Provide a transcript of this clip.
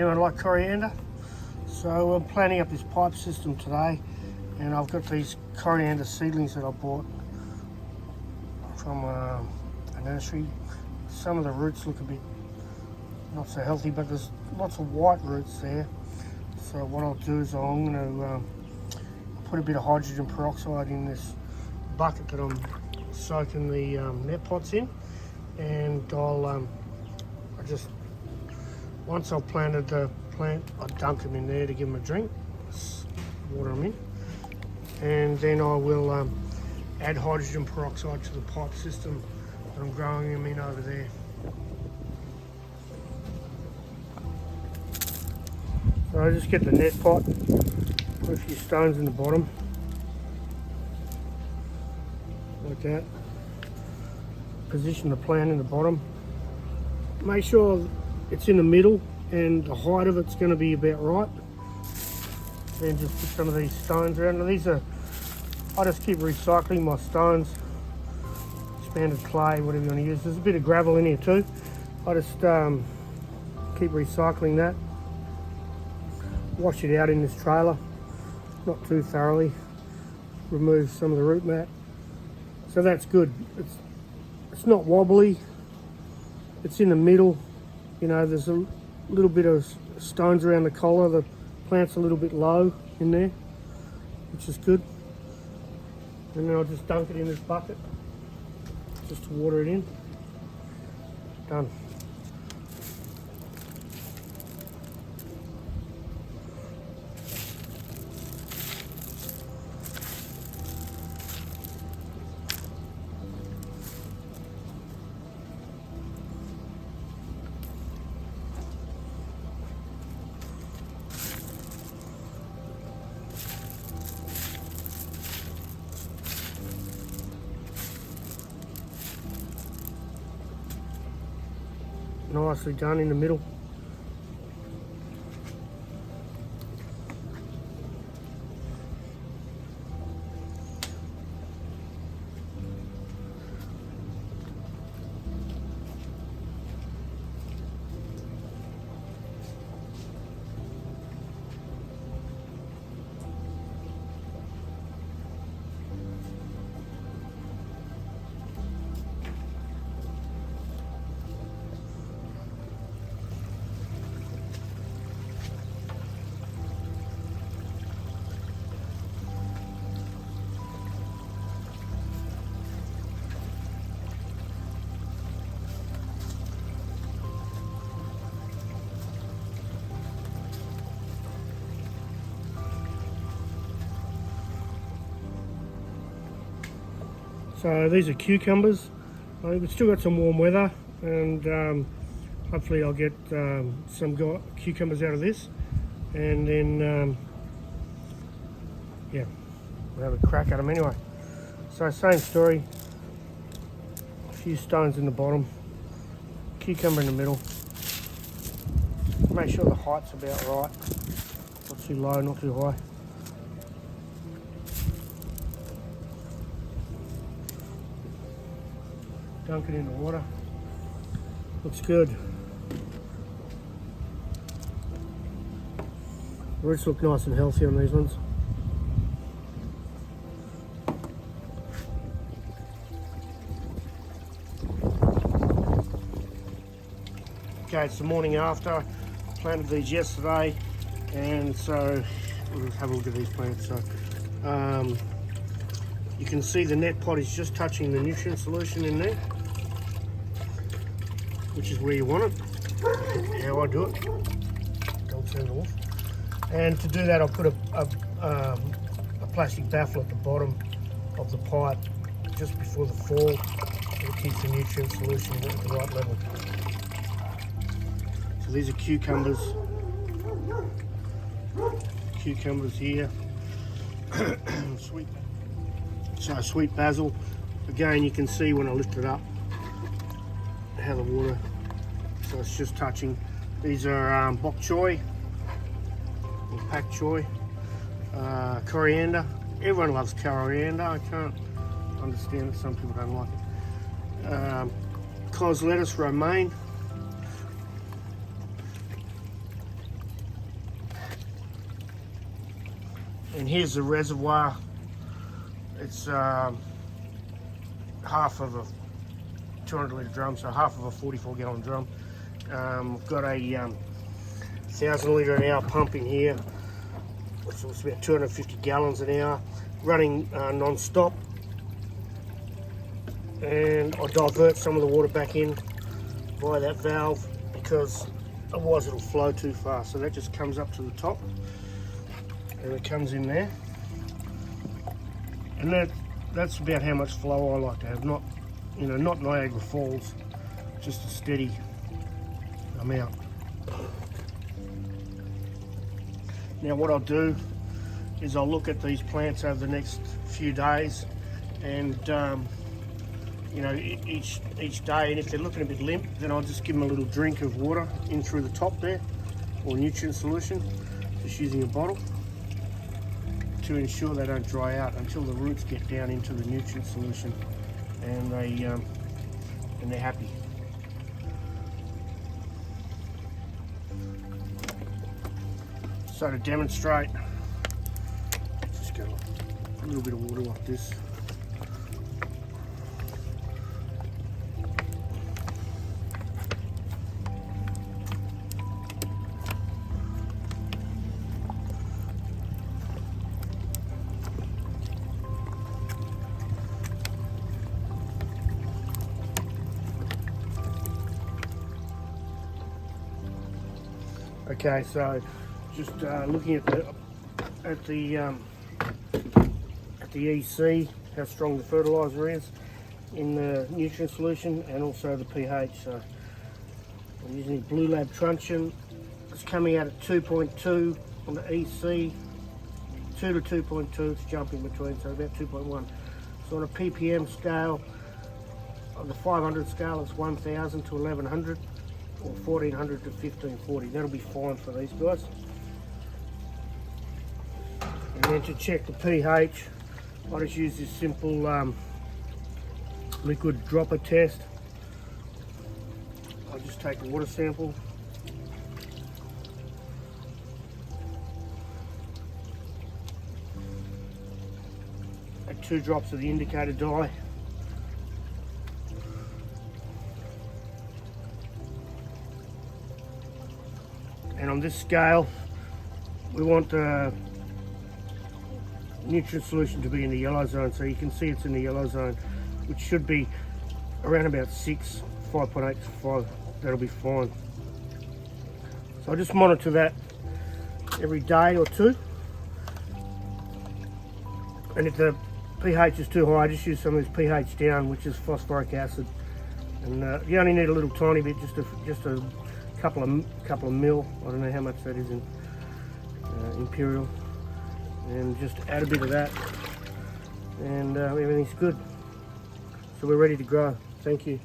Anyone like coriander? So I'm planning up this pipe system today, and I've got these coriander seedlings that I bought from a nursery. Some of the roots look a bit not so healthy, but there's lots of white roots there. So what I'll do is I'm going to put a bit of hydrogen peroxide in this bucket that I'm soaking the net pots in, and once I've planted the plant, I dunk them in there to give them a drink, water them in, and then I will add hydrogen peroxide to the pipe system that I'm growing them in over there. So I just get the net pot, put a few stones in the bottom, like that. Position the plant in the bottom. Make sure it's in the middle and the height of it's going to be about right. Then just put some of these stones around. Now I just keep recycling my stones, expanded clay, whatever you want to use. There's a bit of gravel in here too. I just keep recycling that. Wash it out in this trailer, not too thoroughly. Remove some of the root mat. So that's good. It's not wobbly. It's in the middle. You know, there's a little bit of stones around the collar. The plant's a little bit low in there, which is good. And then I'll just dunk it in this bucket, just to water it in. Done. Nicely done in the middle. So these are cucumbers. We've still got some warm weather, and hopefully I'll get some cucumbers out of this, and then yeah, we'll have a crack at them anyway. So same story, a few stones in the bottom, cucumber in the middle. Make sure the height's about right, not too low, not too high. Dunk it in the water. Looks good. Roots look nice and healthy on these ones. Okay, it's the morning after. Planted these yesterday, and so we'll have a look at these plants. So you can see the net pot is just touching the nutrient solution in there, which is where you want it. How I do it. Don't turn it off. And to do that, I'll put a plastic baffle at the bottom of the pipe just before the fall. It keeps the nutrient solution at the right level. So these are cucumbers. Cucumbers here. Sweet basil. Again, you can see when I lift it up how the water, so it's just touching. These are bok choy or pak choy, coriander. Everyone loves coriander. I can't understand it. Some people don't like it. Cos lettuce, romaine. And here's the reservoir. It's half of a 200 litre drum, so half of a 44 gallon drum. I've got a 1,000 litre an hour pump in here, so it's about 250 gallons an hour, running non-stop. And I divert some of the water back in via that valve because otherwise it'll flow too fast. So that just comes up to the top and it comes in there. And that's about how much flow I like to have. Not, you know, not Niagara Falls, just a steady amount. Now what I'll do is I'll look at these plants over the next few days, and you know, each day, and if they're looking a bit limp, then I'll just give them a little drink of water in through the top there, or nutrient solution, just using a bottle, to ensure they don't dry out until the roots get down into the nutrient solution, and they're happy. So to demonstrate, just go a little bit of water like this. Okay, so just looking at the EC, how strong the fertilizer is in the nutrient solution, and also the pH. So I'm using Blue Lab truncheon. It's coming out at 2.2 on the EC, 2 to 2.2. It's jumping between, so about 2.1. So on a ppm scale, on the 500 scale, it's 1,000 to 1,100. Or 1,400 to 1,540. That'll be fine for these guys. And then to check the pH, I just use this simple liquid dropper test. I'll just take a water sample. Add 2 drops of the indicator dye. And on this scale, we want the nutrient solution to be in the yellow zone. So you can see it's in the yellow zone, which should be around about 6, 5.8 to 5. That'll be fine. So I just monitor that every day or two. And if the pH is too high, I just use some of this pH down, which is phosphoric acid. And you only need a little tiny bit, just a couple of mil. I don't know how much that is in imperial, and just add a bit of that, and everything's good. So we're ready to grow. Thank you.